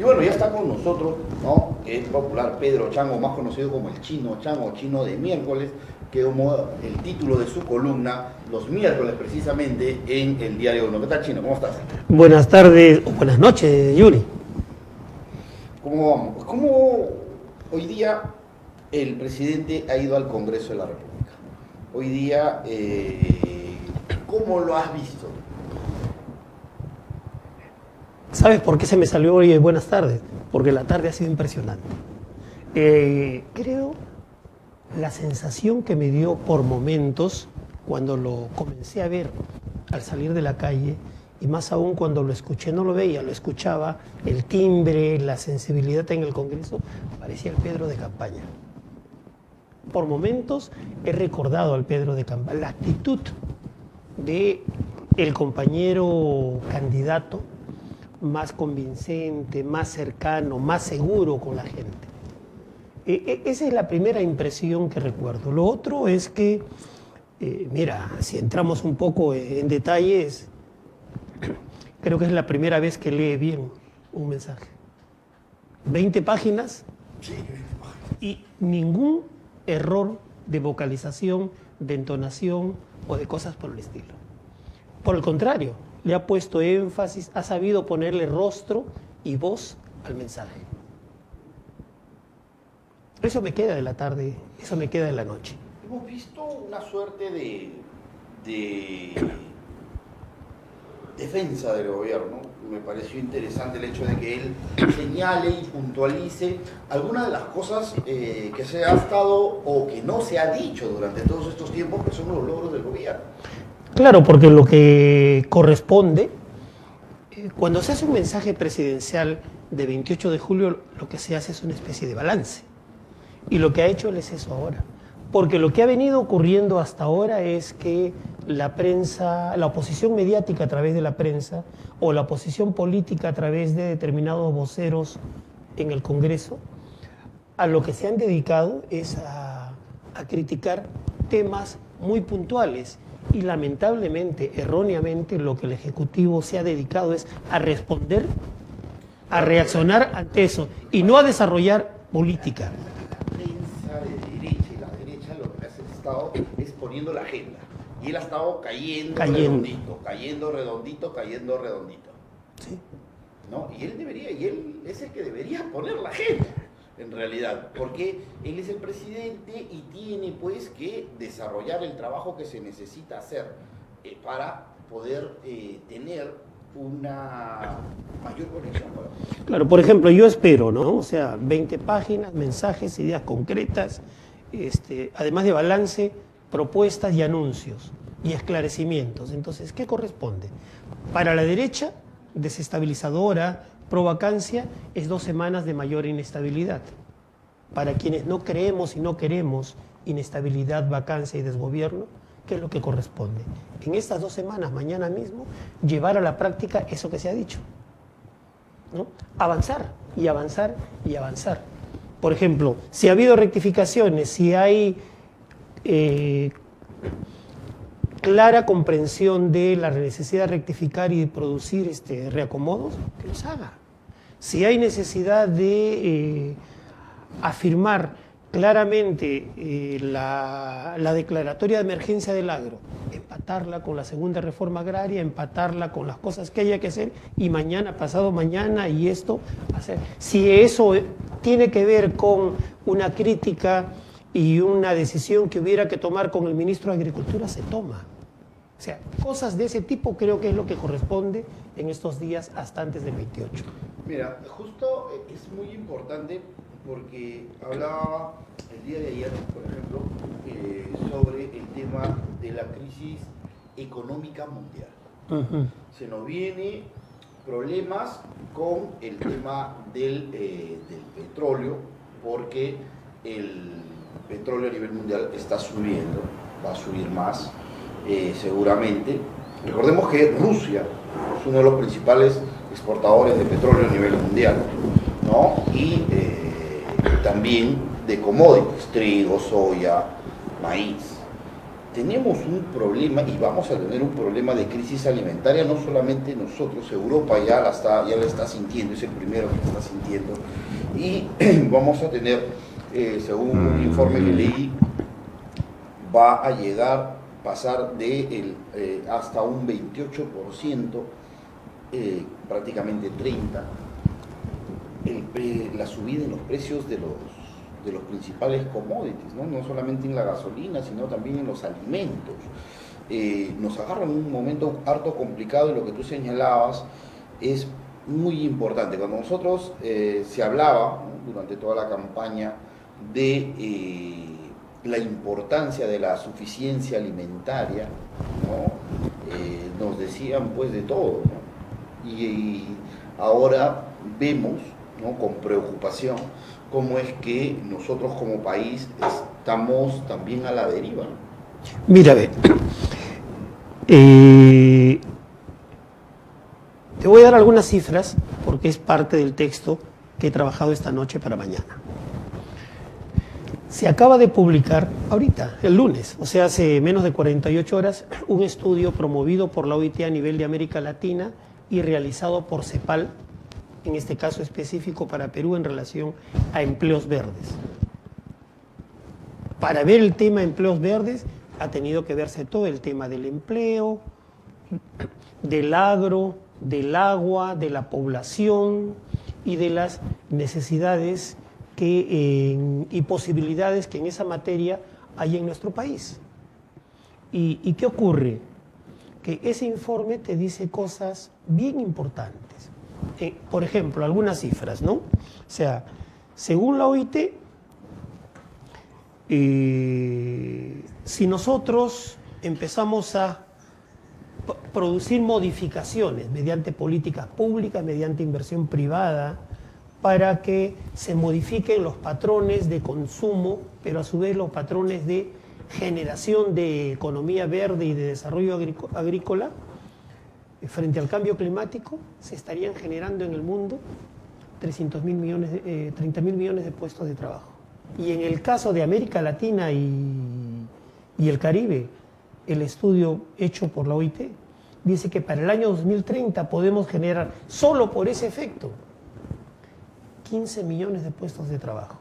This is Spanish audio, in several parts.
Y bueno, ya está con nosotros, ¿no? El popular Pedro Chango, más conocido como el Chino Chango, Chino de miércoles, que como el título de su columna, los miércoles precisamente, en el Diario Uno. ¿Qué tal, Chino? ¿Cómo estás? Buenas tardes o buenas noches, Yuri. ¿Cómo vamos? Pues como hoy día el presidente ha ido al Congreso de la República. Hoy día, ¿cómo lo has visto? ¿Sabes por qué se me salió hoy buenas tardes? Porque la tarde ha sido impresionante. Creo la sensación que me dio por momentos cuando lo comencé a ver al salir de la calle, y más aún cuando lo escuché, no lo veía, lo escuchaba, el timbre, la sensibilidad en el Congreso, parecía el Pedro de campaña. Por momentos he recordado al Pedro de campaña, la actitud de el compañero candidato más convincente, más cercano, más seguro con la gente. Esa es la primera impresión que recuerdo. Lo otro es que, mira, si entramos un poco en detalles, creo que es la primera vez que lee bien un mensaje. 20 páginas y ningún error de vocalización, de entonación o de cosas por el estilo. Por el contrario, le ha puesto énfasis, ha sabido ponerle rostro y voz al mensaje. Eso me queda de la tarde, eso me queda de la noche. Hemos visto una suerte de defensa del gobierno. Me pareció interesante el hecho de que él señale y puntualice algunas de las cosas que se ha estado o que no se ha dicho durante todos estos tiempos, que son los logros del gobierno. Claro, porque lo que corresponde, cuando se hace un mensaje presidencial de 28 de julio, lo que se hace es una especie de balance. Y lo que ha hecho él es eso ahora. Porque lo que ha venido ocurriendo hasta ahora es que la prensa, la oposición mediática a través de la prensa o la oposición política a través de determinados voceros en el Congreso, a lo que se han dedicado es a criticar temas muy puntuales. Y lamentablemente, erróneamente, lo que el Ejecutivo se ha dedicado es a responder, a reaccionar ante eso y no a desarrollar política. La prensa de derecha y la derecha lo que ha estado es poniendo la agenda. Y él ha estado cayendo. redondito. Sí. ¿No? Y él es el que debería poner la agenda, en realidad, porque él es el presidente y tiene pues que desarrollar el trabajo que se necesita hacer para poder tener una mayor conexión. Claro, por ejemplo, yo espero, ¿no? O sea, 20 páginas, mensajes, ideas concretas, además de balance, propuestas y anuncios y esclarecimientos. Entonces, ¿qué corresponde? Para la derecha, desestabilizadora, pro vacancia, es 2 semanas de mayor inestabilidad. Para quienes no creemos y no queremos inestabilidad, vacancia y desgobierno, ¿qué es lo que corresponde? En estas 2 semanas, mañana mismo, llevar a la práctica eso que se ha dicho, ¿no? Avanzar y avanzar y avanzar. Por ejemplo, si ha habido rectificaciones, si hay clara comprensión de la necesidad de rectificar y de producir reacomodos, que los haga. Si hay necesidad de afirmar claramente la declaratoria de emergencia del agro, empatarla con la segunda reforma agraria, empatarla con las cosas que haya que hacer y mañana, pasado mañana y esto hacer. Si eso tiene que ver con una crítica y una decisión que hubiera que tomar con el ministro de Agricultura, se toma. O sea, cosas de ese tipo creo que es lo que corresponde en estos días hasta antes del 28. Mira, justo es muy importante porque hablaba el día de ayer, por ejemplo, sobre el tema de la crisis económica mundial. Uh-huh. Se nos viene problemas con el tema del petróleo, porque el petróleo a nivel mundial está subiendo, va a subir más seguramente. Recordemos que Rusia es uno de los principales exportadores de petróleo a nivel mundial, ¿no? Y también de commodities, trigo, soya, maíz. tenemos un problema y vamos a tener un problema de crisis alimentaria, no solamente nosotros, Europa ya la está sintiendo, es el primero que la está sintiendo, y vamos a tener, según un informe que leí, va a pasar hasta un 28%, prácticamente 30%, la subida en los precios de los principales commodities, ¿no? No solamente en la gasolina, sino también en los alimentos. Nos agarra en un momento harto complicado y lo que tú señalabas es muy importante. Cuando nosotros se hablaba, ¿no?, durante toda la campaña de la importancia de la suficiencia alimentaria, ¿no? Nos decían pues de todo, ¿no? Y ahora vemos, ¿no?, con preocupación cómo es que nosotros como país estamos también a la deriva. Mira, te voy a dar algunas cifras porque es parte del texto que he trabajado esta noche para mañana. Se acaba de publicar ahorita, el lunes, o sea, hace menos de 48 horas, un estudio promovido por la OIT a nivel de América Latina y realizado por CEPAL, en este caso específico para Perú en relación a empleos verdes. Para ver el tema de empleos verdes ha tenido que verse todo el tema del empleo, del agro, del agua, de la población y de las necesidades y posibilidades que en esa materia hay en nuestro país. ¿Y qué ocurre? Que ese informe te dice cosas bien importantes. Por ejemplo, algunas cifras, ¿no? O sea, según la OIT, si nosotros empezamos a producir modificaciones mediante políticas públicas, mediante inversión privada, para que se modifiquen los patrones de consumo, pero a su vez los patrones de generación de economía verde y de desarrollo agrícola, frente al cambio climático, se estarían generando en el mundo 30 mil millones de puestos de trabajo. Y en el caso de América Latina y el Caribe, el estudio hecho por la OIT dice que para el año 2030 podemos generar, solo por ese efecto, 15 millones de puestos de trabajo.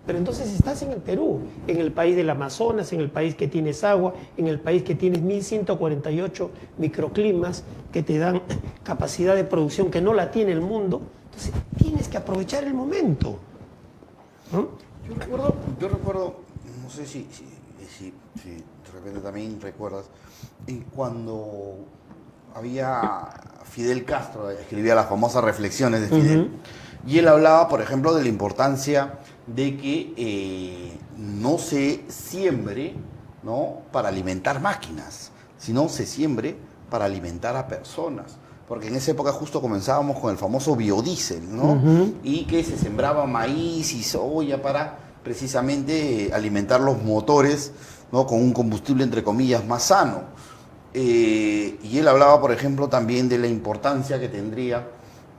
Pero entonces estás en el Perú, en el país del Amazonas, en el país que tienes agua, en el país que tienes 1148 microclimas que te dan capacidad de producción que no la tiene el mundo. Entonces tienes que aprovechar el momento, ¿no? Yo recuerdo, no sé si de repente también recuerdas, cuando había Fidel Castro, escribía las famosas reflexiones de Fidel, y él hablaba, por ejemplo, de la importancia de que no se siembre, ¿no?, para alimentar máquinas, sino se siembre para alimentar a personas. Porque en esa época justo comenzábamos con el famoso biodiesel, ¿no? Y que se sembraba maíz y soya para precisamente alimentar los motores, ¿no?, con un combustible entre comillas más sano. Y él hablaba, por ejemplo, también de la importancia que tendría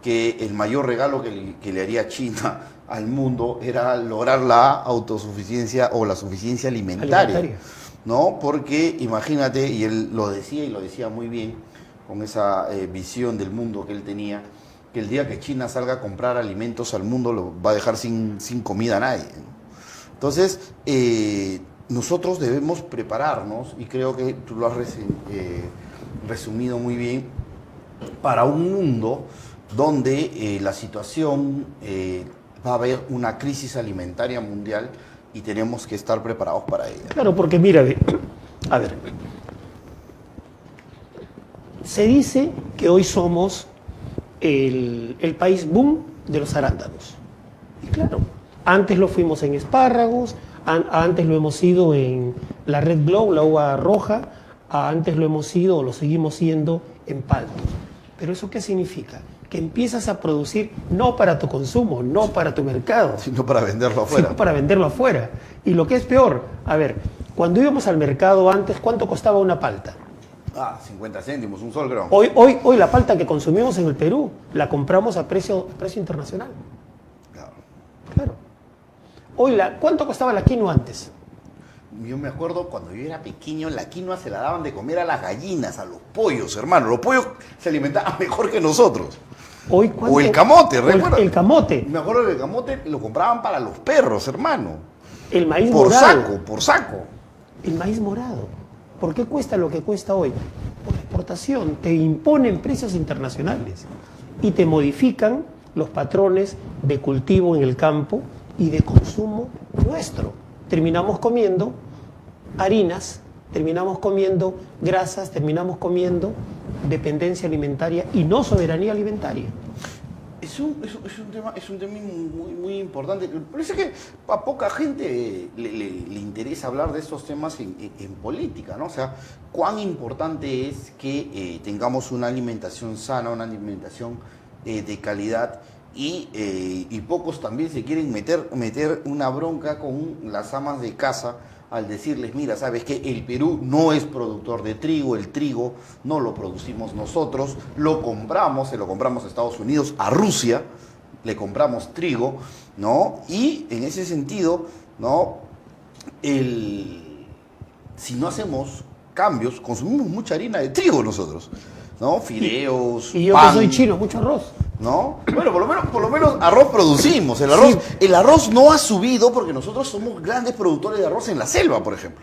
que el mayor regalo que le haría China al mundo era lograr la autosuficiencia o la suficiencia alimentaria, ¿no? Porque imagínate, y él lo decía y lo decía muy bien, con esa visión del mundo que él tenía, que el día que China salga a comprar alimentos al mundo lo va a dejar sin comida a nadie, ¿no? Entonces, nosotros debemos prepararnos, y creo que tú lo has resumido muy bien, para un mundo donde la situación va a haber una crisis alimentaria mundial y tenemos que estar preparados para ella. Claro, porque mira, a ver, se dice que hoy somos el país boom de los arándanos. Y claro, antes lo fuimos en espárragos, antes lo hemos sido en la Red Glow, la uva roja, antes lo hemos sido o lo seguimos siendo en paltos. ¿Pero eso qué significa? Que empiezas a producir no para tu consumo, no para tu mercado, sino para venderlo afuera. Sino para venderlo afuera. Y lo que es peor, a ver, cuando íbamos al mercado antes, ¿cuánto costaba una palta? 50 céntimos, un sol, creo. Hoy la palta que consumimos en el Perú la compramos a precio internacional. Claro. Hoy ¿cuánto costaba la quinoa antes? Yo me acuerdo cuando yo era pequeño, la quinoa se la daban de comer a las gallinas, a los pollos, hermano. Los pollos se alimentaban mejor que nosotros. Hoy, O el camote, ¿recuerdas? El camote. Me acuerdo que el camote lo compraban para los perros, hermano. El maíz por morado. Por saco. El maíz morado. ¿Por qué cuesta lo que cuesta hoy? Por la exportación. Te imponen precios internacionales y te modifican los patrones de cultivo en el campo y de consumo nuestro. Terminamos comiendo harinas, terminamos comiendo grasas, terminamos comiendo dependencia alimentaria y no soberanía alimentaria. Es un tema muy importante. Parece que a poca gente le interesa hablar de estos temas en política, ¿no? O sea, cuán importante es que tengamos una alimentación sana, una alimentación de calidad y pocos también se quieren meter una bronca con las amas de casa al decirles, mira, sabes que el Perú no es productor de trigo, el trigo no lo producimos nosotros, lo compramos, se lo compramos a Estados Unidos, a Rusia, le compramos trigo, ¿no? Y en ese sentido, ¿no? Si no hacemos cambios, consumimos mucha harina de trigo nosotros, ¿no? Fideos, y yo pan, que soy chino, mucho arroz. ¿no? Bueno, por lo menos arroz producimos. El arroz no ha subido porque nosotros somos grandes productores de arroz en la selva, por ejemplo.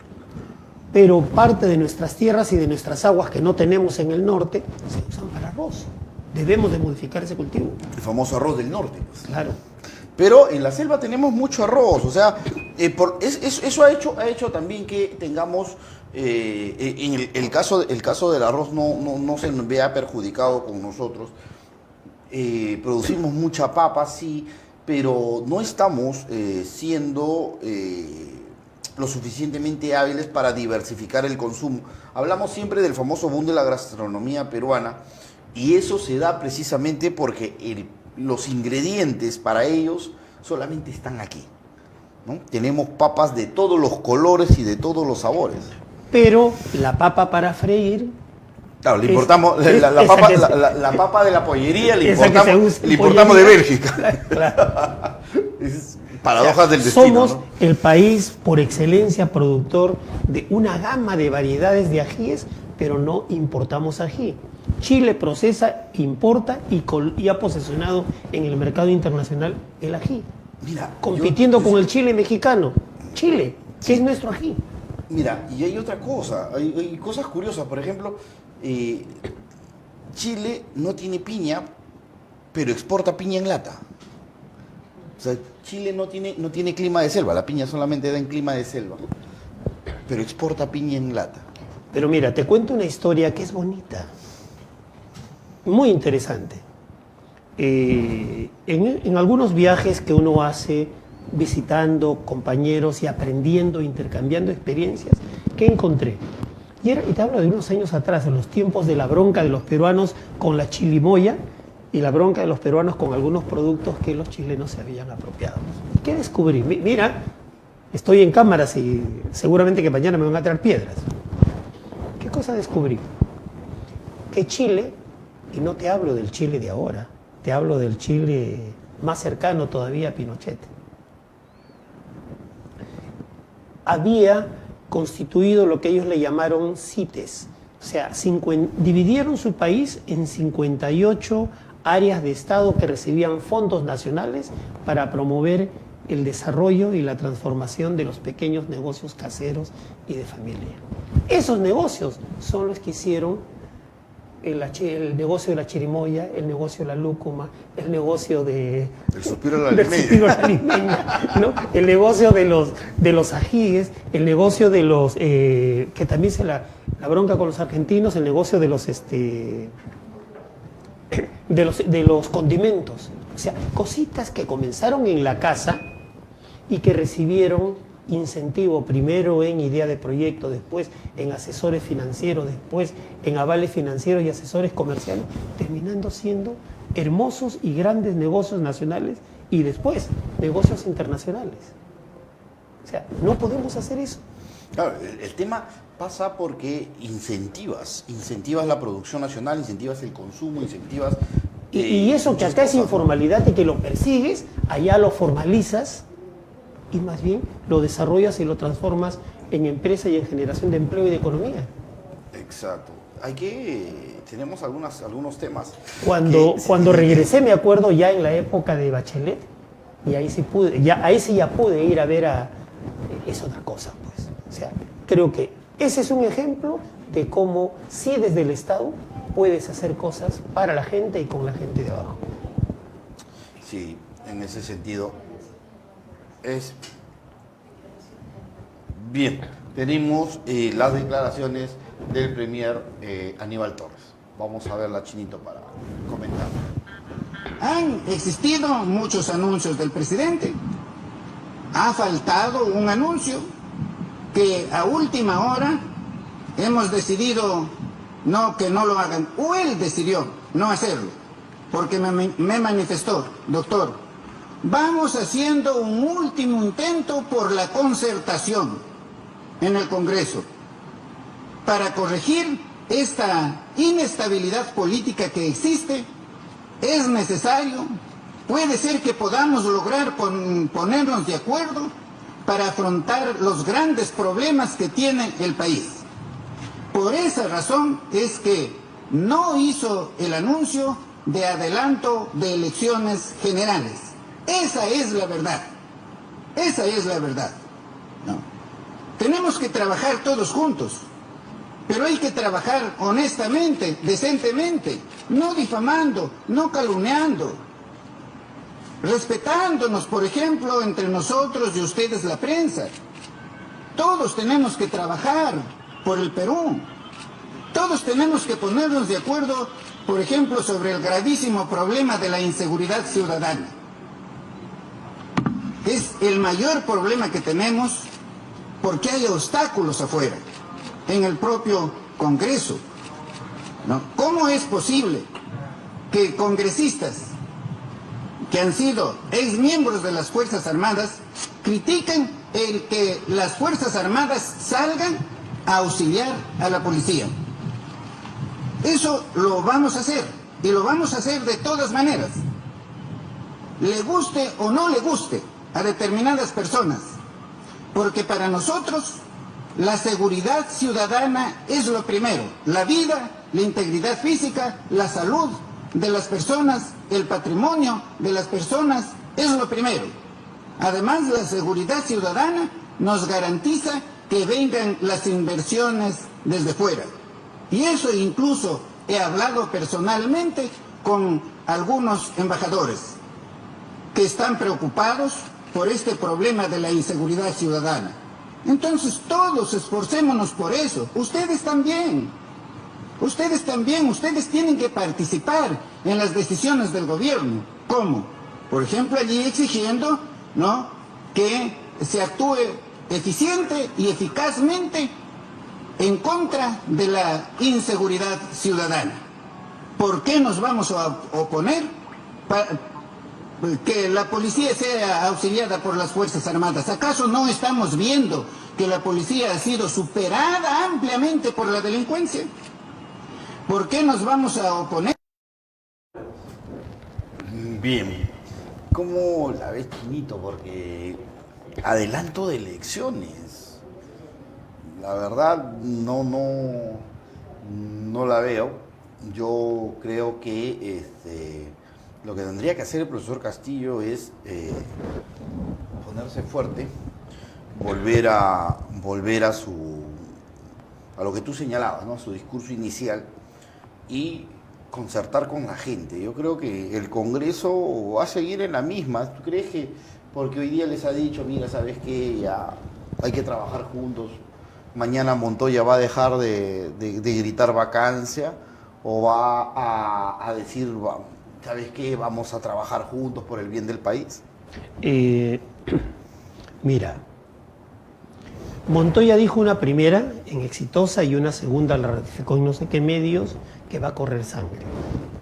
Pero parte de nuestras tierras y de nuestras aguas que no tenemos en el norte se usan para arroz. Debemos de modificar ese cultivo. El famoso arroz del norte, pues. Claro. Pero en la selva tenemos mucho arroz, o sea, eso ha hecho también que tengamos, en el caso del arroz no se nos vea perjudicado con nosotros. Producimos mucha papa, sí, pero no estamos siendo lo suficientemente hábiles para diversificar el consumo. Hablamos siempre del famoso boom de la gastronomía peruana y eso se da precisamente porque los ingredientes para ellos solamente están aquí, ¿no? Tenemos papas de todos los colores y de todos los sabores. Pero la papa para freír... Claro, le importamos la papa de la pollería, le importamos de Bélgica. Claro. Es paradojas del destino. Somos, ¿no?, el país por excelencia productor de una gama de variedades de ajíes, pero no importamos ají. Chile procesa, importa y ha posicionado en el mercado internacional el ají. Mira, compitiendo con el chile mexicano. Chile, que es nuestro ají. Mira, y hay otra cosa, hay cosas curiosas. Por ejemplo, Chile no tiene piña, pero exporta piña en lata. O sea, Chile no tiene clima de selva, la piña solamente da en clima de selva, pero exporta piña en lata. Pero mira, te cuento una historia que es bonita, muy interesante. En algunos viajes que uno hace visitando compañeros y aprendiendo, intercambiando experiencias, ¿qué encontré? Y te hablo de unos años atrás, en los tiempos de la bronca de los peruanos con la chilimoya y la bronca de los peruanos con algunos productos que los chilenos se habían apropiado. ¿Qué descubrí? Mira, estoy en cámaras y seguramente que mañana me van a traer piedras. ¿Qué cosa descubrí? Que Chile, y no te hablo del Chile de ahora, te hablo del Chile más cercano todavía a Pinochet, había constituido lo que ellos le llamaron CITES, o sea, dividieron su país en 58 áreas de Estado que recibían fondos nacionales para promover el desarrollo y la transformación de los pequeños negocios caseros y de familia. Esos negocios son los que hicieron el negocio de la chirimoya, el negocio de la lúcuma, el negocio de... El suspiro de la limeña, ¿no? El negocio de los ajíes, el negocio de los... que también la bronca con los argentinos, el negocio de los condimentos. O sea, cositas que comenzaron en la casa y que recibieron incentivo primero en idea de proyecto, después en asesores financieros, después en avales financieros y asesores comerciales, terminando siendo hermosos y grandes negocios nacionales y después negocios internacionales. O sea, no podemos hacer eso. Claro, el tema pasa porque incentivas la producción nacional, incentivas el consumo, incentivas... Y eso que acá es informalidad y que lo persigues, allá lo formalizas y más bien lo desarrollas y lo transformas en empresa y en generación de empleo y de economía. Exacto. Tenemos algunos temas. Cuando regresé, me acuerdo ya en la época de Bachelet, y ahí sí ya pude ir a ver es otra cosa, pues. O sea, creo que ese es un ejemplo de cómo sí desde el Estado puedes hacer cosas para la gente y con la gente de abajo. Sí, en ese sentido es bien. Tenemos las declaraciones del premier Aníbal Torres. Vamos a verla, Chinito, para comentar. Han existido muchos anuncios del presidente. Ha faltado un anuncio que a última hora hemos decidido que no lo hagan. O él decidió no hacerlo, porque me manifestó: doctor, vamos haciendo un último intento por la concertación en el Congreso para corregir esta inestabilidad política que existe. Es necesario, puede ser que podamos lograr ponernos de acuerdo para afrontar los grandes problemas que tiene el país. Por esa razón es que no hizo el anuncio de adelanto de elecciones generales. Esa es la verdad. Esa es la verdad. ¿No? Tenemos que trabajar todos juntos, pero hay que trabajar honestamente, decentemente, no difamando, no calumniando, respetándonos, por ejemplo, entre nosotros y ustedes, la prensa. Todos tenemos que trabajar por el Perú. Todos tenemos que ponernos de acuerdo, por ejemplo, sobre el gravísimo problema de la inseguridad ciudadana. Es el mayor problema que tenemos porque hay obstáculos afuera, en el propio Congreso, ¿no? ¿Cómo es posible que congresistas que han sido exmiembros de las Fuerzas Armadas critiquen el que las Fuerzas Armadas salgan a auxiliar a la policía? Eso lo vamos a hacer, y lo vamos a hacer de todas maneras, le guste o no le guste a determinadas personas, porque para nosotros la seguridad ciudadana es lo primero. La vida, la integridad física, la salud de las personas, el patrimonio de las personas es lo primero. Además, la seguridad ciudadana nos garantiza que vengan las inversiones desde fuera. Y eso incluso he hablado personalmente con algunos embajadores que están preocupados por este problema de la inseguridad ciudadana. Entonces todos esforcémonos por eso. Ustedes también. Ustedes tienen que participar en las decisiones del gobierno. ¿Cómo? Por ejemplo, allí exigiendo, ¿no?, que se actúe eficiente y eficazmente en contra de la inseguridad ciudadana. ¿Por qué nos vamos a oponer? Que la policía sea auxiliada por las Fuerzas Armadas. ¿Acaso no estamos viendo que la policía ha sido superada ampliamente por la delincuencia? ¿Por qué nos vamos a oponer? Bien. ¿Cómo la ves, Chinito? Porque adelanto de elecciones. La verdad no la veo. Yo creo que lo que tendría que hacer el profesor Castillo es ponerse fuerte, volver a lo que tú señalabas, ¿no?, a su discurso inicial, y concertar con la gente. Yo creo que el Congreso va a seguir en la misma. ¿Tú crees que porque hoy día les ha dicho, mira, sabes qué, ya hay que trabajar juntos, mañana Montoya va a dejar de gritar vacancia, o va a decir, ¿sabes qué? Vamos a trabajar juntos por el bien del país? Mira, Montoya dijo una primera en Exitosa y una segunda la ratificó en no sé qué medios, que va a correr sangre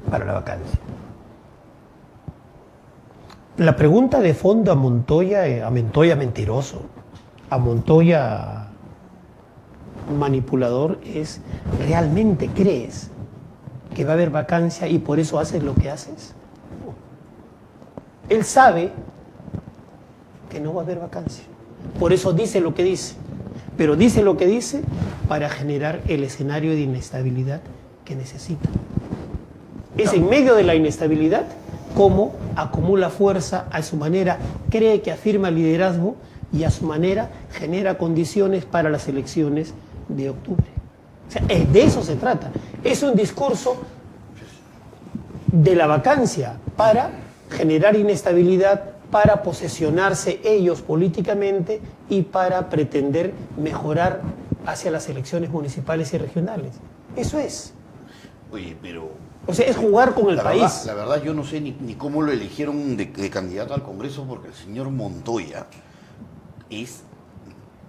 para la vacancia. La pregunta de fondo a Montoya mentiroso, a Montoya manipulador, es: ¿realmente crees que va a haber vacancia y por eso haces lo que haces? Él sabe que no va a haber vacancia, por eso dice lo que dice, pero dice lo que dice para generar el escenario de inestabilidad que necesita. Es en medio de la inestabilidad como acumula fuerza, a su manera cree que afirma liderazgo y a su manera genera condiciones para las elecciones de octubre. O sea, de eso se trata. Es un discurso de la vacancia para generar inestabilidad, para posesionarse ellos políticamente y para pretender mejorar hacia las elecciones municipales y regionales. Eso es. Oye, pero... O sea, es jugar con el país. La verdad, yo no sé ni cómo lo eligieron de candidato al Congreso, porque el señor Montoya es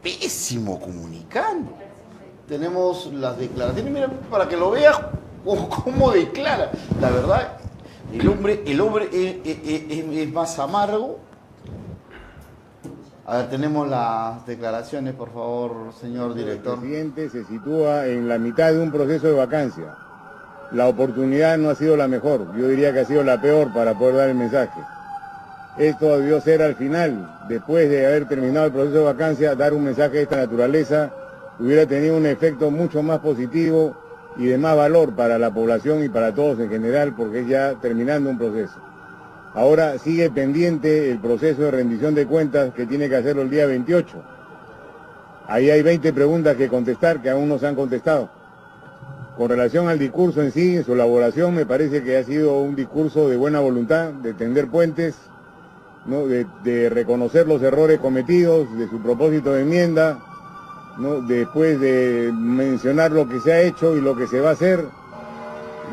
pésimo comunicando. Tenemos las declaraciones, mira, para que lo veas cómo declara. La verdad, el hombre es más amargo. A ver, tenemos las declaraciones, por favor, señor director. El presidente se sitúa en la mitad de un proceso de vacancia. La oportunidad no ha sido la mejor, yo diría que ha sido la peor para poder dar el mensaje. Esto debió ser al final, después de haber terminado el proceso de vacancia, dar un mensaje de esta naturaleza hubiera tenido un efecto mucho más positivo y de más valor para la población y para todos en general, porque es ya terminando un proceso. Ahora sigue pendiente el proceso de rendición de cuentas que tiene que hacerlo el día 28. Ahí hay 20 preguntas que contestar que aún no se han contestado. Con relación al discurso en sí, en su elaboración, me parece que ha sido un discurso de buena voluntad, de tender puentes, ¿no? de reconocer los errores cometidos, de su propósito de enmienda, ¿no? Después de mencionar lo que se ha hecho y lo que se va a hacer,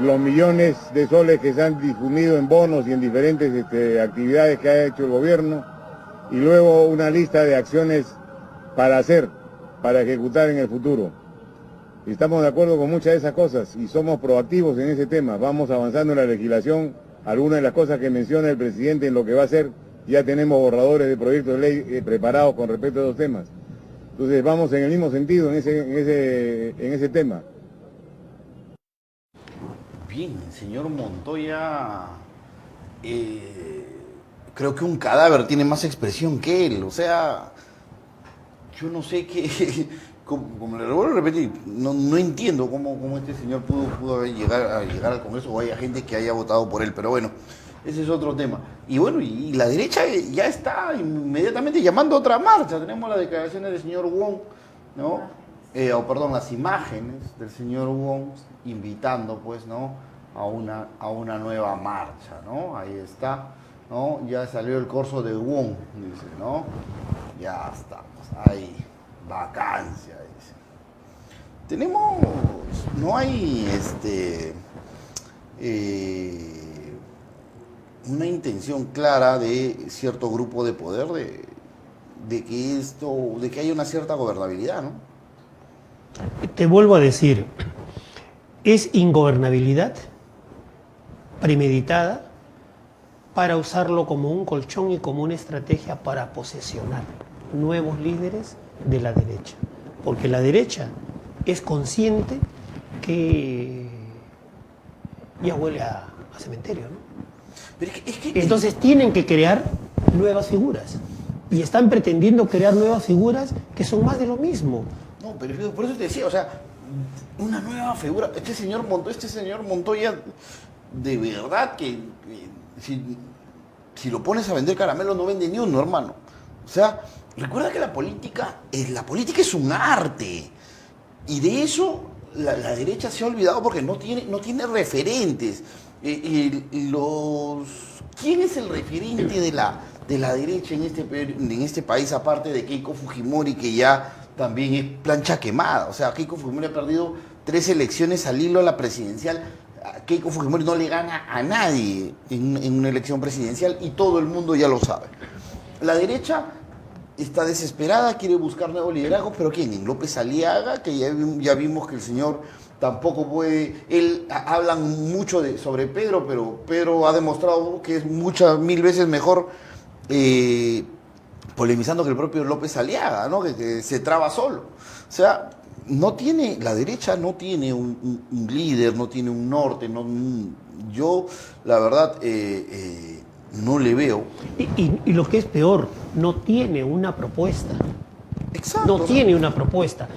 los millones de soles que se han difundido en bonos y en diferentes actividades que ha hecho el gobierno, y luego una lista de acciones para hacer, para ejecutar en el futuro. Y estamos de acuerdo con muchas de esas cosas y somos proactivos en ese tema. Vamos avanzando en la legislación. Algunas de las cosas que menciona el presidente en lo que va a hacer, ya tenemos borradores de proyectos de ley preparados con respecto a esos temas. Entonces vamos en el mismo sentido en ese tema. Bien, señor Montoya, creo que un cadáver tiene más expresión que él. O sea, yo no sé qué... Como le vuelvo a repetir, no entiendo cómo este señor pudo llegar al Congreso o haya gente que haya votado por él, pero bueno, ese es otro tema. Y bueno, y la derecha ya está inmediatamente llamando a otra marcha. Tenemos las declaraciones del señor Wong, ¿no? Las imágenes del señor Wong invitando, pues, ¿no? A una nueva marcha, ¿no? Ahí está, ¿no? Ya salió el corso de Wong, dice, ¿no? Ya estamos ahí. Vacancia, dice. No hay una intención clara de cierto grupo de poder de que haya una cierta gobernabilidad, ¿no? Te vuelvo a decir, es ingobernabilidad premeditada para usarlo como un colchón y como una estrategia para posesionar nuevos líderes de la derecha, porque la derecha es consciente que ya huele a cementerio, ¿no? Pero entonces tienen que crear nuevas figuras y están pretendiendo crear nuevas figuras que son más de lo mismo. No, pero por eso te decía, o sea, una nueva figura. Este señor Montoya, de verdad que si lo pones a vender caramelos no vende ni uno, hermano. O sea, recuerda que la política es un arte. Y de eso la derecha se ha olvidado porque no tiene referentes. ¿Quién es el referente de la derecha en este país, aparte de Keiko Fujimori, que ya también es plancha quemada? O sea, Keiko Fujimori ha perdido 3 elecciones al hilo a la presidencial. Keiko Fujimori no le gana a nadie en una elección presidencial y todo el mundo ya lo sabe. La derecha está desesperada, quiere buscar nuevo liderazgo, pero ¿quién? En López Aliaga, que ya vimos que el señor tampoco puede... Hablan mucho sobre Pedro, pero Pedro ha demostrado que es mil veces mejor polemizando que el propio López Aliaga, ¿no? Que se traba solo. O sea, la derecha no tiene un líder, no tiene un norte. Yo, la verdad... no le veo. Y lo que es peor, no tiene una propuesta. No tiene una propuesta.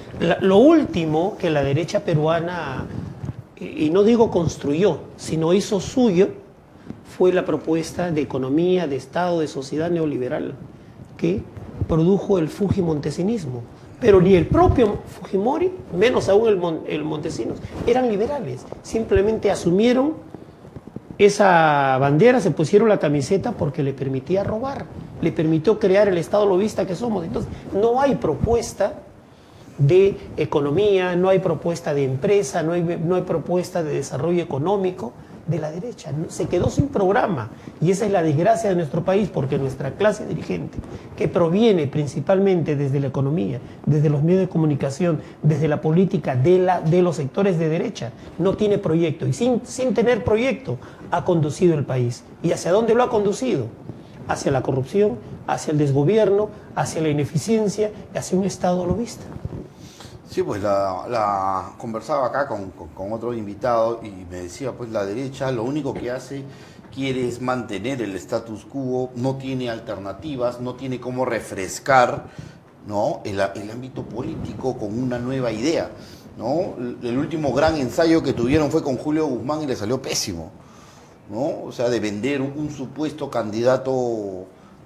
Lo último que la derecha peruana, y no digo construyó, sino hizo suyo, fue la propuesta de economía, de Estado, de sociedad neoliberal, que produjo el fujimontesinismo. Pero ni el propio Fujimori, menos aún el Montesinos, eran liberales. Simplemente asumieron esa bandera, se pusieron la camiseta porque le permitía robar, le permitió crear el Estado lobista que somos. Entonces, no hay propuesta de economía, no hay propuesta de empresa, no hay propuesta de desarrollo económico de la derecha. Se quedó sin programa, y esa es la desgracia de nuestro país, porque nuestra clase dirigente, que proviene principalmente desde la economía, desde los medios de comunicación, desde la política, de los sectores de derecha, no tiene proyecto, y sin tener proyecto ha conducido el país. ¿Y hacia dónde lo ha conducido? Hacia la corrupción, hacia el desgobierno, hacia la ineficiencia, hacia un Estado lobista. Sí, pues la conversaba acá con otro invitado y me decía, pues la derecha lo único que quiere es mantener el status quo, no tiene alternativas, no tiene cómo refrescar, ¿no?, el ámbito político con una nueva idea, ¿no? El último gran ensayo que tuvieron fue con Julio Guzmán y le salió pésimo, ¿no? O sea, de vender un supuesto candidato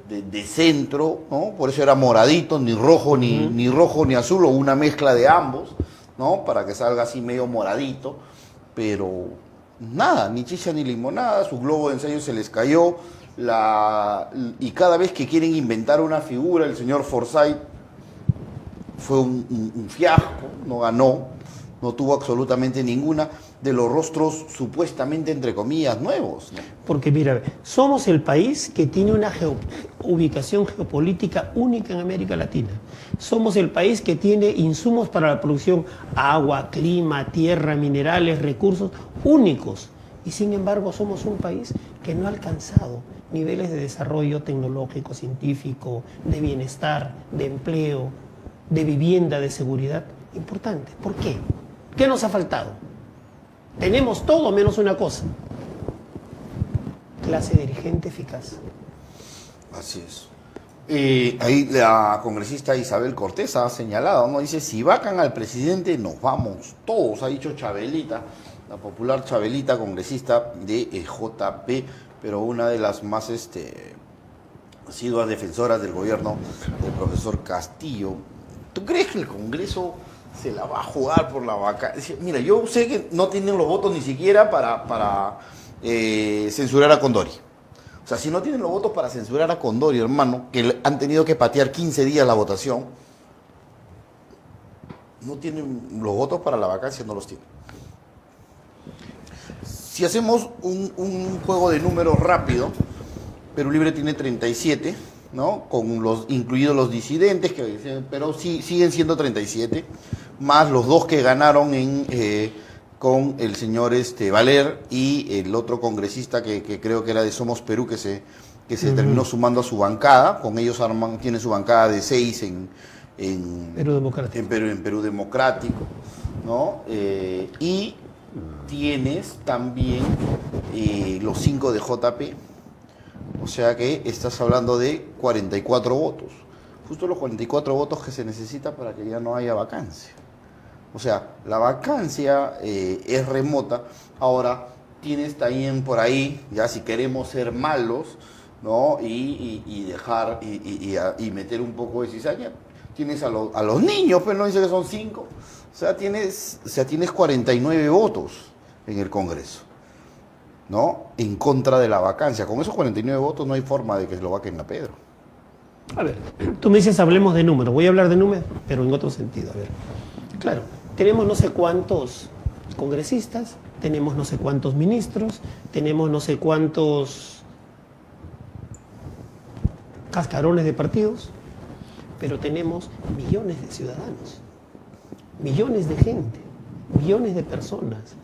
de centro, ¿no? Por eso era moradito, ni rojo ni rojo ni azul, o una mezcla de ambos, ¿no? Para que salga así medio moradito, pero nada, ni chicha ni limonada, su globo de ensayo se les cayó, y cada vez que quieren inventar una figura, el señor Forsyth fue un fiasco, no ganó, no tuvo absolutamente ninguna de los rostros supuestamente, entre comillas, nuevos, ¿no? Porque mira, somos el país que tiene una ubicación geopolítica única en América Latina. Somos el país que tiene insumos para la producción, agua, clima, tierra, minerales, recursos únicos. Y sin embargo somos un país que no ha alcanzado niveles de desarrollo tecnológico, científico, de bienestar, de empleo, de vivienda, de seguridad importante. ¿Por qué? ¿Qué nos ha faltado? Tenemos todo menos una cosa: clase dirigente eficaz. Así es. Ahí la congresista Isabel Cortés ha señalado, ¿no? Dice, si vacan al presidente nos vamos todos, ha dicho Chabelita, la popular Chabelita, congresista de JP, pero una de las más asiduas defensoras del gobierno del profesor Castillo. ¿Tú crees que el Congreso se la va a jugar por la vacancia? Mira, yo sé que no tienen los votos ni siquiera para censurar a Condori. O sea, si no tienen los votos para censurar a Condori, hermano, que han tenido que patear 15 días la votación, no tienen los votos para la vacancia, no los tienen. Si hacemos un juego de números rápido, Perú Libre tiene 37, ¿no? Con incluidos los disidentes, pero sí, siguen siendo 37, más los dos que ganaron con el señor Valer y el otro congresista que creo que era de Somos Perú, que se terminó sumando a su bancada. Con ellos tiene su bancada de 6 en Perú Democrático. En Perú Democrático, ¿no? Y tienes también los 5 de JP. O sea que estás hablando de 44 votos. Justo los 44 votos que se necesita para que ya no haya vacancia. O sea, la vacancia es remota. Ahora, tienes también por ahí, ya si queremos ser malos, ¿no? Y dejar, y meter un poco de cizaña, tienes a los niños, pues no dice que son 5. O sea, tienes 49 votos en el Congreso, ¿no? En contra de la vacancia. Con esos 49 votos no hay forma de que se lo vaquen a Pedro. A ver, tú me dices hablemos de números. Voy a hablar de números, pero en otro sentido. A ver, claro, tenemos no sé cuántos congresistas, tenemos no sé cuántos ministros, tenemos no sé cuántos cascarones de partidos, pero tenemos millones de ciudadanos, millones de gente, millones de personas,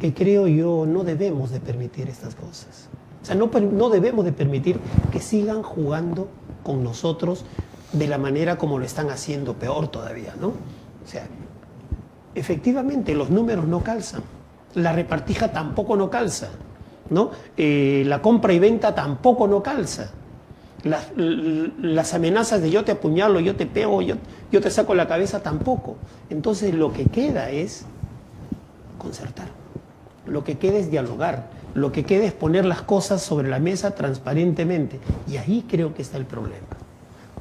que creo yo no debemos de permitir estas cosas. O sea, no debemos de permitir que sigan jugando con nosotros de la manera como lo están haciendo, peor todavía, ¿no? O sea, efectivamente los números no calzan, la repartija tampoco no calza, ¿no? La compra y venta tampoco no calza. Las amenazas de yo te apuñalo, yo te pego, yo te saco la cabeza, tampoco. Entonces lo que queda es concertar, lo que queda es dialogar, lo que queda es poner las cosas sobre la mesa transparentemente. Y ahí creo que está el problema.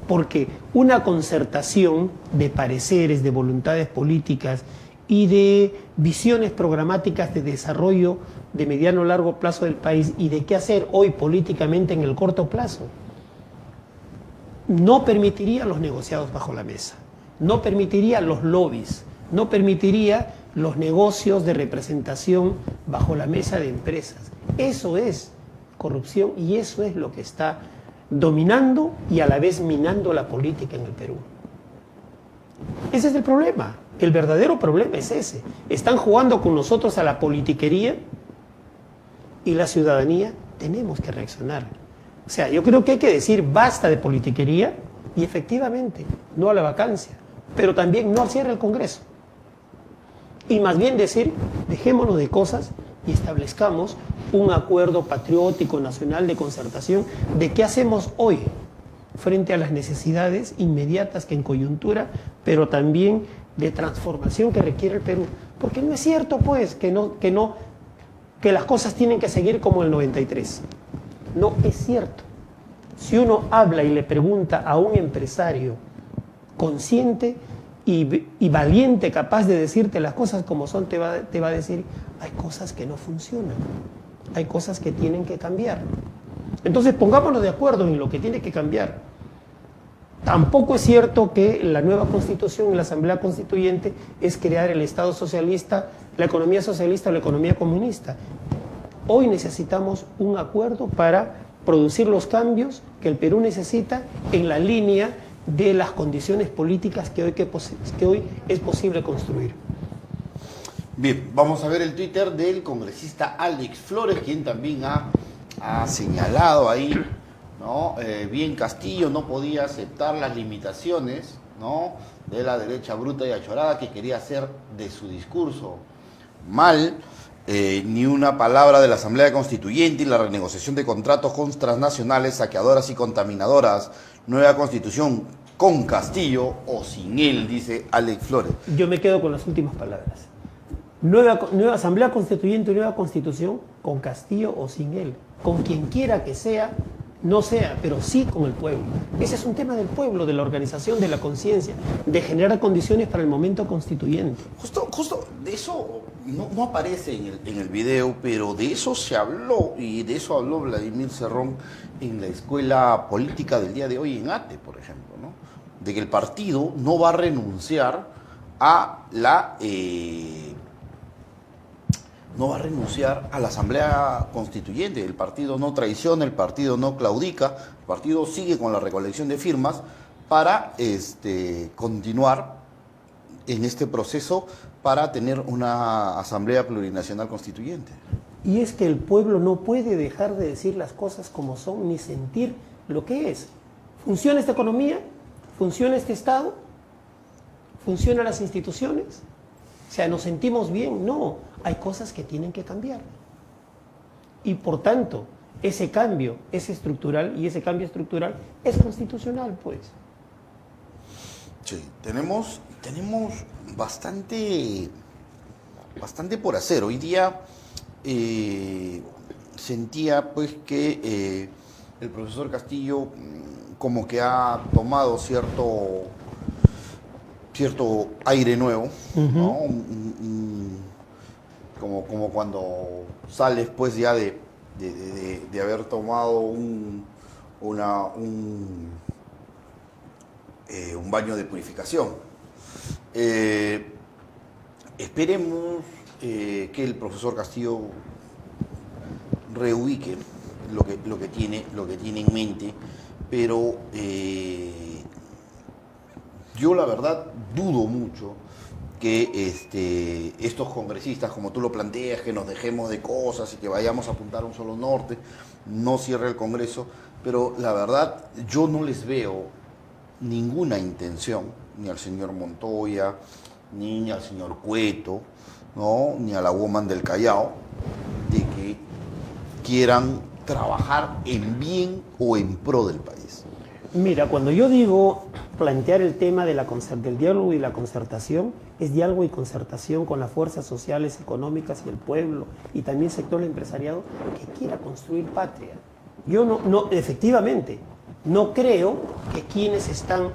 Porque una concertación de pareceres, de voluntades políticas y de visiones programáticas de desarrollo de mediano o largo plazo del país y de qué hacer hoy políticamente en el corto plazo, no permitiría los negociados bajo la mesa, no permitiría los lobbies, no permitiría los negocios de representación bajo la mesa de empresas. Eso es corrupción y eso es lo que está dominando y a la vez minando la política en el Perú. Ese es el problema. El verdadero problema es ese. Están jugando con nosotros a la politiquería y la ciudadanía tenemos que reaccionar. O sea, yo creo que hay que decir basta de politiquería y efectivamente no a la vacancia, pero también no al cierre del Congreso. Y más bien decir, dejémonos de cosas y establezcamos un acuerdo patriótico nacional de concertación de qué hacemos hoy frente a las necesidades inmediatas que en coyuntura, pero también de transformación que requiere el Perú. Porque no es cierto, pues, que las cosas tienen que seguir como el 93. No es cierto. Si uno habla y le pregunta a un empresario consciente y valiente, capaz de decirte las cosas como son, te va a decir, hay cosas que no funcionan, hay cosas que tienen que cambiar. Entonces pongámonos de acuerdo en lo que tiene que cambiar. Tampoco es cierto que la nueva constitución en la Asamblea Constituyente es crear el Estado socialista, la economía socialista o la economía comunista. Hoy necesitamos un acuerdo para producir los cambios que el Perú necesita en la línea de las condiciones políticas que hoy es posible construir. Bien, vamos a ver el Twitter del congresista Alex Flores, quien también ha señalado ahí, ¿no? Bien, Castillo no podía aceptar las limitaciones, ¿no?, de la derecha bruta y achorada que quería hacer de su discurso. Mal. Ni una palabra de la Asamblea Constituyente y la renegociación de contratos con transnacionales saqueadoras y contaminadoras. Nueva Constitución con Castillo o sin él, dice Alex Flores. Yo me quedo con las últimas palabras. Nueva Asamblea Constituyente y nueva Constitución con Castillo o sin él. Con quien quiera que sea, no sea, pero sí con el pueblo. Ese es un tema del pueblo, de la organización, de la conciencia, de generar condiciones para el momento constituyente. Justo de eso no aparece en el video, pero de eso se habló, y de eso habló Vladimir Cerrón en la escuela política del día de hoy en ATE, por ejemplo, ¿no? De que el partido no va a renunciar a la Asamblea Constituyente. El partido no traiciona, el partido no claudica, el partido sigue con la recolección de firmas para continuar en este proceso para tener una Asamblea Plurinacional Constituyente. Y es que el pueblo no puede dejar de decir las cosas como son ni sentir lo que es. ¿Funciona esta economía? ¿Funciona este Estado? ¿Funcionan las instituciones? O sea, ¿nos sentimos bien? No, hay cosas que tienen que cambiar. Y por tanto, ese cambio es estructural y ese cambio estructural es constitucional, pues. Sí, tenemos bastante por hacer. Hoy día sentía pues que el profesor Castillo como que ha tomado cierto aire nuevo, ¿no? Como cuando sales pues ya de haber tomado un baño de purificación. Esperemos que el profesor Castillo reubique lo que tiene en mente, pero yo la verdad dudo mucho que estos congresistas, como tú lo planteas, que nos dejemos de cosas y que vayamos a apuntar a un solo norte, no cierre el Congreso, pero la verdad yo no les veo ninguna intención, ni al señor Montoya, ni al señor Cueto, ¿no?, ni a la woman del Callao, de que quieran trabajar en bien o en pro del país? Mira, cuando yo digo plantear el tema de del diálogo y la concertación, es diálogo y concertación con las fuerzas sociales, económicas y el pueblo, y también el sector empresariado que quiera construir patria. Yo efectivamente, no creo que quienes están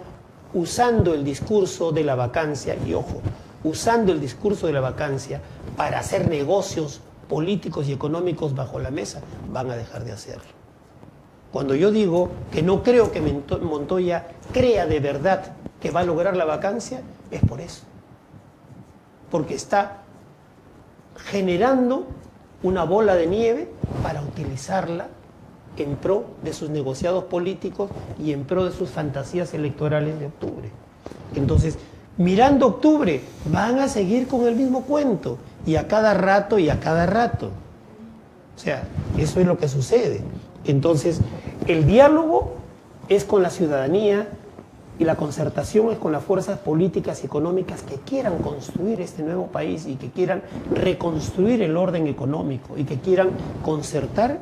usando el discurso de la vacancia, y ojo, usando el discurso de la vacancia para hacer negocios políticos y económicos bajo la mesa, van a dejar de hacerlo. Cuando yo digo que no creo que Montoya crea de verdad que va a lograr la vacancia, es por eso. Porque está generando una bola de nieve para utilizarla en pro de sus negociados políticos y en pro de sus fantasías electorales de octubre. Entonces, mirando octubre, van a seguir con el mismo cuento, y a cada rato y a cada rato. O sea, eso es lo que sucede. Entonces, el diálogo es con la ciudadanía y la concertación es con las fuerzas políticas y económicas que quieran construir este nuevo país y que quieran reconstruir el orden económico y que quieran concertar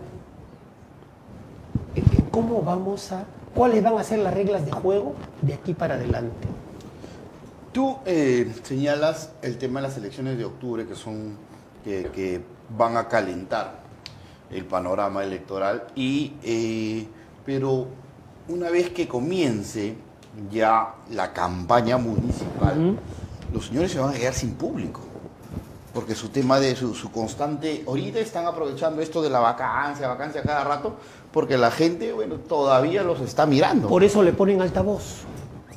en cuáles van a ser las reglas de juego de aquí para adelante. Tú señalas el tema de las elecciones de octubre que van a calentar el panorama electoral, pero una vez que comience ya la campaña municipal, los señores se van a quedar sin público, porque su tema de su constante, ahorita están aprovechando esto de la vacancia cada rato, porque la gente, bueno, todavía los está mirando. Por eso le ponen altavoz.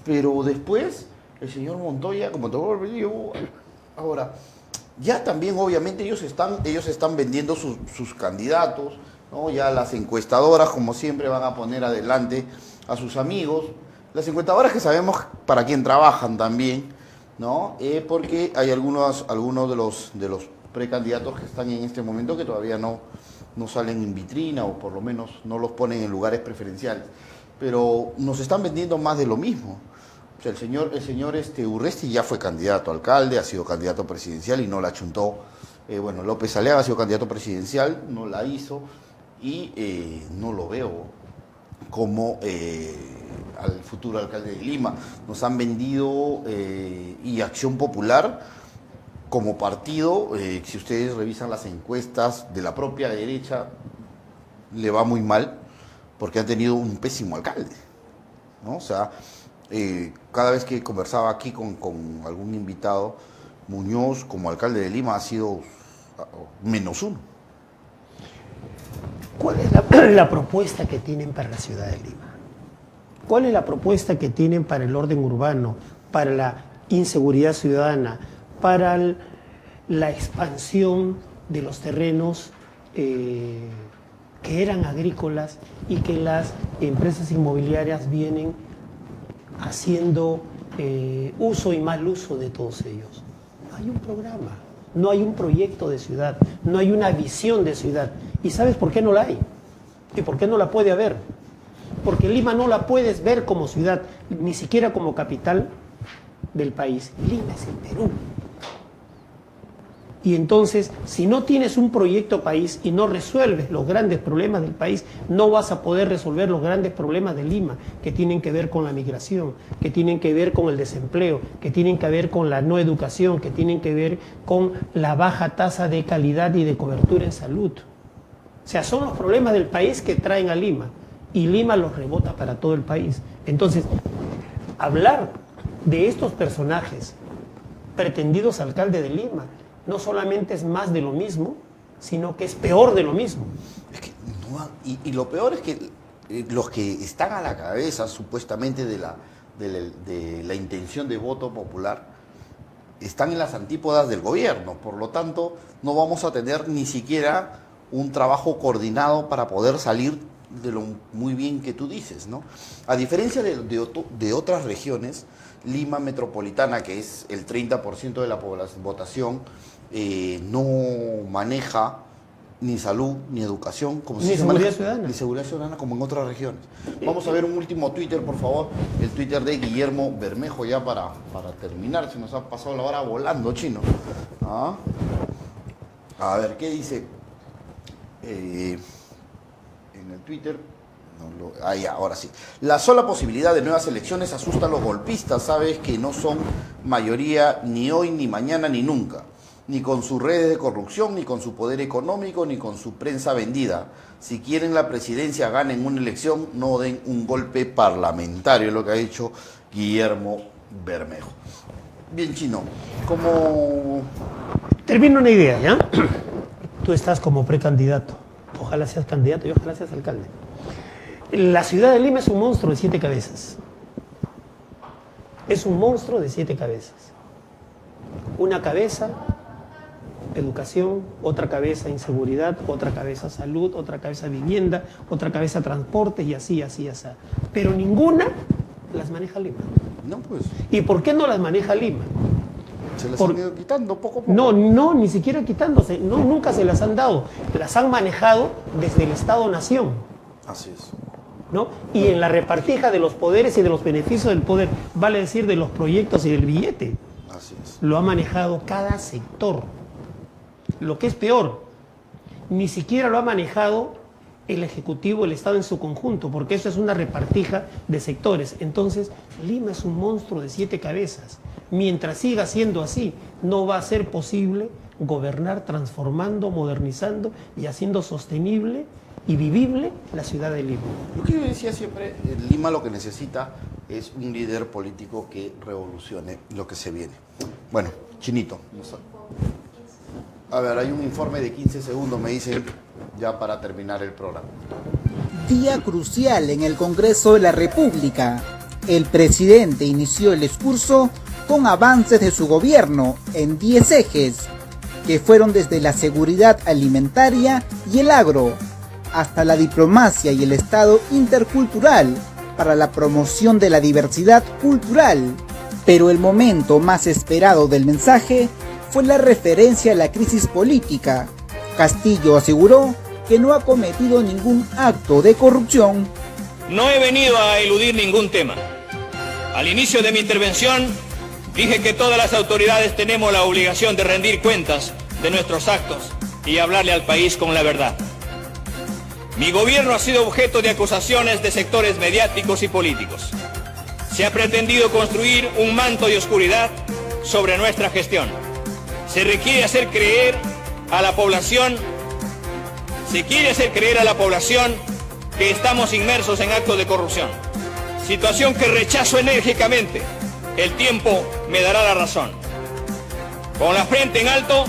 Pero después, el señor Montoya, como te vuelvo a decir, ahora, ya también obviamente ellos están vendiendo sus candidatos, ¿no? Ya las encuestadoras, como siempre, van a poner adelante a sus amigos. Las encuestadoras que sabemos para quién trabajan también, ¿no? Porque hay algunos de los precandidatos que están en este momento que todavía no salen en vitrina, o por lo menos no los ponen en lugares preferenciales. Pero nos están vendiendo más de lo mismo. O sea, el señor Urresti ya fue candidato a alcalde, ha sido candidato presidencial y no la chuntó. López Aliaga ha sido candidato presidencial, no la hizo, y no lo veo como al futuro alcalde de Lima. Nos han vendido, y Acción Popular como partido, si ustedes revisan las encuestas de la propia derecha, le va muy mal porque han tenido un pésimo alcalde, ¿no? O sea, cada vez que conversaba aquí con algún invitado, Muñoz como alcalde de Lima ha sido -1. ¿Cuál es la propuesta que tienen para la ciudad de Lima? ¿Cuál es la propuesta que tienen para el orden urbano, para la inseguridad ciudadana, para la expansión de los terrenos que eran agrícolas y que las empresas inmobiliarias vienen haciendo uso y mal uso de todos ellos? No hay un programa, no hay un proyecto de ciudad, no hay una visión de ciudad. ¿Y sabes por qué no la hay? ¿Y por qué no la puede haber? Porque Lima no la puedes ver como ciudad, ni siquiera como capital del país. Lima es el Perú. Y entonces, si no tienes un proyecto país y no resuelves los grandes problemas del país, no vas a poder resolver los grandes problemas de Lima, que tienen que ver con la migración, que tienen que ver con el desempleo, que tienen que ver con la no educación, que tienen que ver con la baja tasa de calidad y de cobertura en salud. O sea, son los problemas del país que traen a Lima, y Lima los rebota para todo el país. Entonces, hablar de estos personajes pretendidos alcalde de Lima no solamente es más de lo mismo, sino que es peor de lo mismo. Es que y lo peor es que los que están a la cabeza supuestamente de la intención de voto popular están en las antípodas del gobierno. Por lo tanto, no vamos a tener ni siquiera un trabajo coordinado para poder salir de lo muy bien que tú dices, ¿no? A diferencia de otras regiones, Lima metropolitana, que es el 30% de la votación, no maneja ni salud, ni educación, como ni seguridad ciudadana. Ni seguridad ciudadana como en otras regiones. Vamos a ver un último Twitter, por favor. El Twitter de Guillermo Bermejo, ya para terminar. Se nos ha pasado la hora volando, chino. A ver, ¿qué dice? en el Twitter. Ahí, ahora sí. La sola posibilidad de nuevas elecciones asusta a los golpistas. Sabes que no son mayoría ni hoy, ni mañana, ni nunca. Ni con sus redes de corrupción, ni con su poder económico, ni con su prensa vendida. Si quieren la presidencia, ganen una elección, no den un golpe parlamentario, lo que ha dicho Guillermo Bermejo. Bien, Chino, ¿cómo...? Termino una idea, ¿ya? Tú estás como precandidato. Ojalá seas candidato y ojalá seas alcalde. La ciudad de Lima es un monstruo de 7 cabezas. Es un monstruo de 7 cabezas. Una cabeza, educación, otra cabeza, inseguridad, otra cabeza, salud, otra cabeza, vivienda, otra cabeza, transporte y así, así, así. Pero ninguna las maneja Lima. No, pues. ¿Y por qué no las maneja Lima? Se las han ido quitando poco a poco. No, ni siquiera quitándose. No, nunca se las han dado. Las han manejado desde el Estado-Nación. Así es. ¿No? Y en la repartija de los poderes y de los beneficios del poder, vale decir de los proyectos y del billete, Así es. lo ha manejado cada sector. Lo que es peor, ni siquiera lo ha manejado el Ejecutivo, el Estado en su conjunto, porque eso es una repartija de sectores. Entonces, Lima es un monstruo de 7 cabezas. Mientras siga siendo así, no va a ser posible gobernar transformando, modernizando y haciendo sostenible y vivible la ciudad de Lima. Lo que yo decía siempre, Lima lo que necesita es un líder político que revolucione lo que se viene. Bueno, Chinito. A ver, hay un informe de 15 segundos, me dicen, ya para terminar el programa. Día crucial en el Congreso de la República. El presidente inició el discurso con avances de su gobierno en 10 ejes, que fueron desde la seguridad alimentaria y el agro, hasta la diplomacia y el Estado intercultural para la promoción de la diversidad cultural. Pero el momento más esperado del mensaje fue la referencia a la crisis política. Castillo aseguró que no ha cometido ningún acto de corrupción. No he venido a eludir ningún tema. Al inicio de mi intervención dije que todas las autoridades tenemos la obligación de rendir cuentas de nuestros actos y hablarle al país con la verdad. Mi gobierno ha sido objeto de acusaciones de sectores mediáticos y políticos. Se ha pretendido construir un manto de oscuridad sobre nuestra gestión. Se quiere hacer creer a la población que estamos inmersos en actos de corrupción. Situación que rechazo enérgicamente. El tiempo me dará la razón. Con la frente en alto,